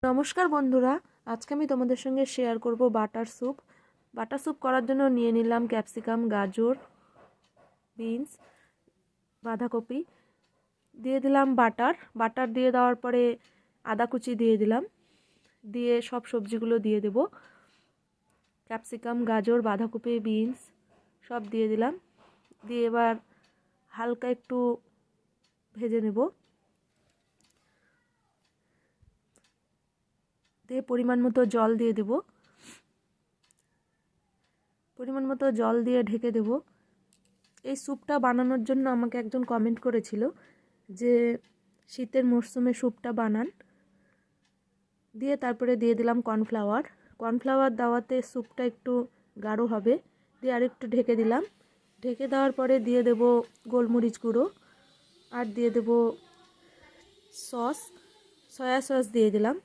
নমস্কার বন্ধুরা, আজকে আমি তোমাদের সঙ্গে শেয়ার করব বাটার স্যুপ। বাটার স্যুপ করার জন্য নিয়ে নিলাম ক্যাপসিকাম, গাজর, বিনস, বাঁধাকপি। দিয়ে দিলাম বাটার দিয়ে দেওয়ার পরে আদা কুচি দিয়ে দিলাম, দিয়ে সব সবজিগুলো দিয়ে দেব। ক্যাপসিকাম, গাজর, বাঁধাকপি, বিনস সব দিয়ে দিলাম, দিয়ে এবার হালকা একটু ভেজে নেব। দিয়ে পরিমাণ মতো জল দিয়ে দেব, পরিমাণ মতো জল দিয়ে ঢেকে দেব। এই স্যুপটা বানানোর জন্য আমাকে একজন কমেন্ট করেছিল যে শীতের মরশুমে স্যুপটা বানান। দিয়ে তারপরে দিয়ে দিলাম কর্নফ্লাওয়ার দেওয়াতে স্যুপটা একটু গাঢ় হবে। দিয়ে আরেকটু ঢেকে দিলাম। ঢেকে দেওয়ার পরে দিয়ে দেব গোলমরিচ গুঁড়ো, আর দিয়ে দেব সয়া সস দিয়ে দিলাম।